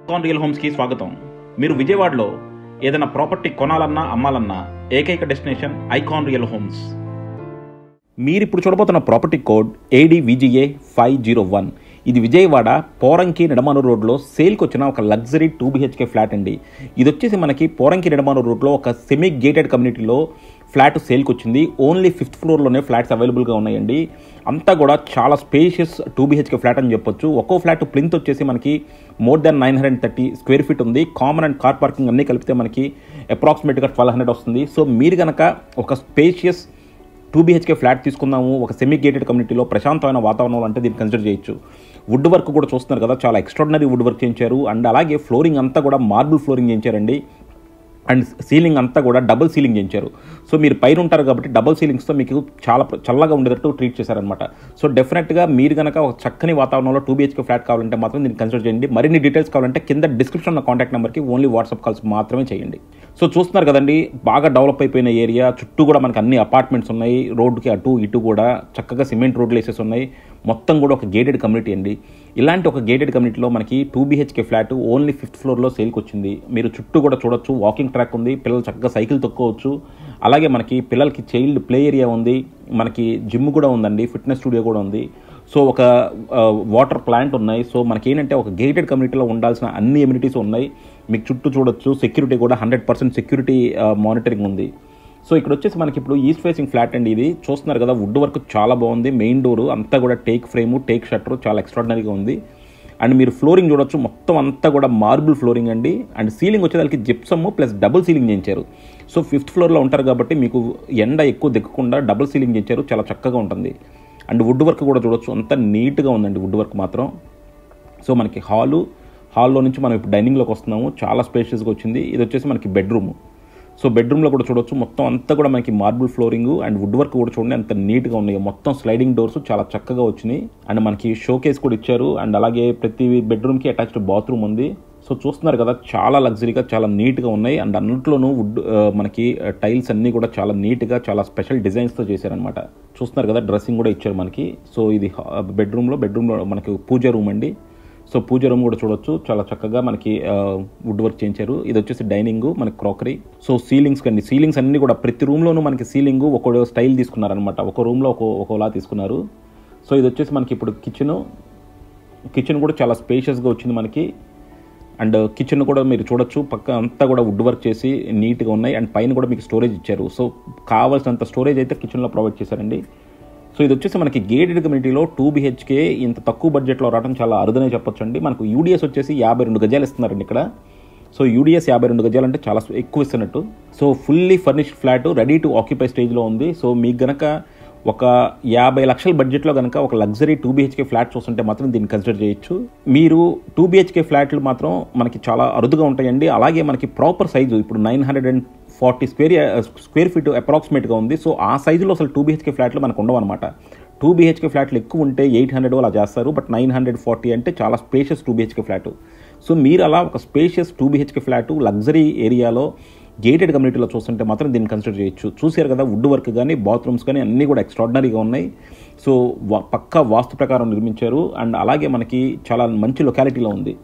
Icon real హోమ్స్కి స్వాగతం. మీరు విజయవాడలో ఏదైనా ప్రాపర్టీ కొనాలన్నా అమ్మాలన్నా ఏకైక డెస్టినేషన్ ఐకాన్ రియల్ హోమ్స్. మీరు ఇప్పుడు చూడబోతున్న ప్రాపర్టీ కోడ్ ADVGA 501. ఇది విజయవాడ పోరంకి నిడమానూరు రోడ్లో సేల్కి వచ్చిన ఒక లగ్జరీ 2 BHK ఫ్లాట్ అండి. ఇది వచ్చేసి మనకి పోరంకి నిడమానూరు రోడ్లో ఒక సెమీ గేటెడ్ కమ్యూనిటీలో ఫ్లాట్ సేల్కి వచ్చింది. ఓన్లీ 5th ఫ్లోర్లోనే ఫ్లాట్స్ అవైలబుల్గా ఉన్నాయండి. అంతా కూడా చాలా స్పేషియస్ 2 BHK ఫ్లాట్ అని చెప్పొచ్చు. ఒక్కో ఫ్లాట్ ప్లింత్ వచ్చేసి మనకి మోర్ దాన్ 930 స్క్వేర్ ఫీట్ ఉంది. కామన్ అండ్ కార్ పార్కింగ్ అన్నీ కలిపితే మనకి అప్రాక్సిమేట్గా 1200 వస్తుంది. సో మీరు కనుక ఒక స్పేషియస్ 2 BHK ఫ్లాట్ తీసుకుందాము ఒక సెమీ గేటెడ్ కమ్యూనిటీలో ప్రశాంతమైన వాతావరణంలో అంటే దీన్ని కన్సిడర్ చేయొచ్చు. వుడ్ వర్క్ కూడా చూస్తున్నారు కదా, చాలా ఎక్స్ట్రాడినరీ వుడ్ వర్క్ చేయించారు. అండ్ అలాగే ఫ్లోరింగ్ అంతా కూడా మార్బుల్ ఫ్లోరింగ్ చేయించారండి. అండ్ సీలింగ్ అంతా కూడా డబుల్ సీలింగ్ చేయించారు. సో మీరు పైన ఉంటారు కాబట్టి డబుల్ సీలింగ్స్తో మీకు చాలా చల్లగా ఉండేటట్టు ట్రీట్ చేశారనమాట. సో డెఫినెట్గా మీరు కనుక ఒక చక్కని వాతావరణంలో 2 BHK ఫ్లాట్ కావాలంటే మాత్రం దీన్ని కన్సిడర్ చేయండి. మరిన్ని డీటెయిల్స్ కావాలంటే కింద డిస్క్రిప్షన్లో కాంటాక్ట్ నెంబర్కి ఓన్లీ వాట్సాప్ కాల్స్ మాత్రమే చేయండి. సో చూస్తున్నారు కదండి, బాగా డెవలప్ అయిపోయిన ఏరియా, చుట్టూ కూడా మనకి అన్ని అపార్ట్మెంట్స్ ఉన్నాయి. రోడ్డుకి అటు ఇటు కూడా చక్కగా సిమెంట్ రోడ్లు వేసేసి ఉన్నాయి. మొత్తం కూడా ఒక గేటెడ్ కమ్యూనిటీ అండి. ఇలాంటి ఒక గేటెడ్ కమ్యూనిటీలో మనకి 2 BHK ఫ్లాట్ ఓన్లీ 5th ఫ్లోర్లో సేల్కి వచ్చింది. మీరు చుట్టూ కూడా చూడొచ్చు, వాకింగ్ ట్రాక్ ఉంది, పిల్లలు చక్కగా సైకిల్ తొక్కోవచ్చు. అలాగే మనకి పిల్లలకి చైల్డ్ ప్లే ఏరియా ఉంది, మనకి జిమ్ కూడా ఉందండి, ఫిట్నెస్ స్టూడియో కూడా ఉంది. సో ఒక వాటర్ ప్లాంట్ ఉన్నాయి. సో మనకి ఏంటంటే ఒక గేటెడ్ కమ్యూనిటీలో ఉండాల్సిన అన్ని ఎమ్యూనిటీస్ ఉన్నాయి. మీకు చుట్టూ చూడొచ్చు, సెక్యూరిటీ కూడా 100% సెక్యూరిటీ మానిటరింగ్ ఉంది. సో ఇక్కడ వచ్చేసి మనకి ఇప్పుడు ఈస్ట్ ఫేసింగ్ ఫ్లాట్ అండి. ఇది చూస్తున్నారు కదా, వుడ్ వర్క్ చాలా బాగుంది. మెయిన్ డోర్ అంతా కూడా టేక్ ఫ్రేము, టేక్ షట్టర్ చాలా ఎక్స్ట్రాడినరీగా ఉంది. అండ్ మీరు ఫ్లోరింగ్ చూడొచ్చు, మొత్తం అంతా కూడా మార్బుల్ ఫ్లోరింగ్ అండి. అండ్ సీలింగ్ వచ్చేదానికి జిప్సమ్ ప్లస్ డబుల్ సీలింగ్ చేయించారు. సో 5th ఫ్లోర్లో ఉంటారు కాబట్టి మీకు ఎండ ఎక్కువ దిక్కకుండా డబుల్ సీలింగ్ చేయించారు, చాలా చక్కగా ఉంటుంది. అండ్ వుడ్ వర్క్ కూడా చూడొచ్చు, అంత నీట్గా ఉందండి వుడ్ వర్క్ మాత్రం. సో మనకి హాల్లో నుంచి మనం ఇప్పుడు డైనింగ్లోకి వస్తున్నాము. చాలా స్పేషియస్గా వచ్చింది. ఇది వచ్చేసి మనకి బెడ్రూమ్. సో బెడ్రూమ్లో కూడా చూడొచ్చు, మొత్తం అంతా కూడా మనకి marble flooring and wood work కూడా చూడండి ఎంత నీట్గా ఉన్నాయి. మొత్తం స్లైడింగ్ డోర్స్ చాలా చక్కగా వచ్చినాయి. అండ్ మనకి షో కేస్ కూడా ఇచ్చారు. అండ్ అలాగే ప్రతి బెడ్రూమ్కి అటాచ్డ్ బాత్రూమ్ ఉంది. సో చూస్తున్నారు కదా, చాలా లగ్జరీగా చాలా నీట్గా ఉన్నాయి. అండ్ అన్నింటిలోనూ వుడ్ మనకి టైల్స్ అన్నీ కూడా చాలా నీట్గా చాలా స్పెషల్ డిజైన్స్తో చేశారనమాట. చూస్తున్నారు కదా, డ్రెస్సింగ్ కూడా ఇచ్చారు మనకి. సో ఇది బెడ్రూమ్లో మనకి పూజ రూమ్ అండి. సో పూజ రూమ్ కూడా చూడొచ్చు, చాలా చక్కగా మనకి వుడ్ వర్క్ చేయించారు. ఇది వచ్చేసి డైనింగ్, మనకి క్రాకరీ. సో సీలింగ్స్ అన్ని కూడా ప్రతి రూమ్లోనూ మనకి సీలింగ్ ఒక స్టైల్ తీసుకున్నారనమాట. ఒక రూమ్లో ఒక్కోలా తీసుకున్నారు. సో ఇది వచ్చేసి మనకి ఇప్పుడు కిచెన్ కూడా చాలా స్పేషియస్గా వచ్చింది మనకి. అండ్ కిచెన్ కూడా మీరు చూడొచ్చు, పక్క అంతా కూడా వుడ్ వర్క్ చేసి నీట్గా ఉన్నాయి. అండ్ పైన కూడా మీకు స్టోరేజ్ ఇచ్చారు. సో కావాల్సినంత స్టోరేజ్ అయితే కిచెన్లో ప్రొవైడ్ చేశారండి. సో ఇది వచ్చేసి మనకి గేటెడ్ కమ్యూనిటీలో 2 BHK ఇంత తక్కువ బడ్జెట్లో రావడం చాలా అరుదనే చెప్పొచ్చు అండి. మనకు UDS వచ్చేసి 52 గజాలు ఇస్తున్నారండి ఇక్కడ. సో UDS 52 గజాలు అంటే చాలా ఎక్కువ ఇస్తున్నట్టు. So fully furnished flat ready to occupy స్టేజ్లో ఉంది. సో మీకు గనక ఒక 50 లక్షల బడ్జెట్లో కనుక ఒక లగ్జరీ 2 BHK ఫ్లాట్ చూస్తుంటే మాత్రం దీన్ని కన్సిడర్ చేయొచ్చు. మీరు 2 BHK ఫ్లాట్లు మాత్రం మనకి చాలా అరుదుగా ఉంటాయండి. అలాగే మనకి ప్రాపర్ సైజు ఇప్పుడు 940 స్క్వేర్ ఫీట్ అప్రాక్సిమేట్గా ఉంది. సో ఆ సైజులో అసలు 2 BHK ఫ్లాట్లు మనకు ఉండవు అనమాట. 2 BHK ఫ్లాట్లు ఎక్కువ ఉంటే 800 అలా చేస్తారు. బట్ 940 అంటే చాలా స్పేషియస్ 2 BHK ఫ్లాట్. సో మీరు అలా ఒక స్పేషియస్ 2 BHK ఫ్లాట్ లగ్జరీ ఏరియాలో గేటెడ్ కమ్యూనిటీలో చూస్తుంటే మాత్రం దీన్ని కన్సిడర్ చేయొచ్చు. చూసారు కదా, వుడ్ వర్క్ కానీ బాత్రూమ్స్ కానీ అన్నీ కూడా ఎక్స్ట్రాడినరీగా ఉన్నాయి. సో పక్కా వాస్తు ప్రకారం నిర్మించారు. అండ్ అలాగే మనకి చాలా మంచి లొకాలిటీలో ఉంది.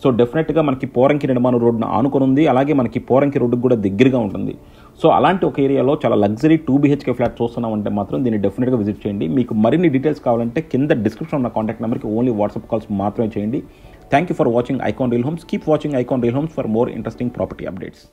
సో డెఫినెట్గా మనకి పోరంకి నిడమానూరు రోడ్డును ఆనుకొని ఉంది. అలాగే మనకి పోరంకి రోడ్డుకు కూడా దగ్గరగా ఉంటుంది. సో అలాంటి ఒక ఏరియాలో చాలా లగ్జరీ 2 BHK ఫ్లాట్ చూస్తున్నామంటే మాత్రం దీన్ని డెఫినెట్గా విజిట్ చేయండి. మీకు మరిన్ని డీటెయిల్స్ కావాలంటే కింద డిస్క్రిప్షన్ ఉన్న కాంటాక్ట్ నెంబర్కి ఓన్లీ వాట్సాప్ కాల్స్ మాత్రమే చేయండి. Thank you for watching icon real homes. Keep watching icon real homes for more interesting property updates.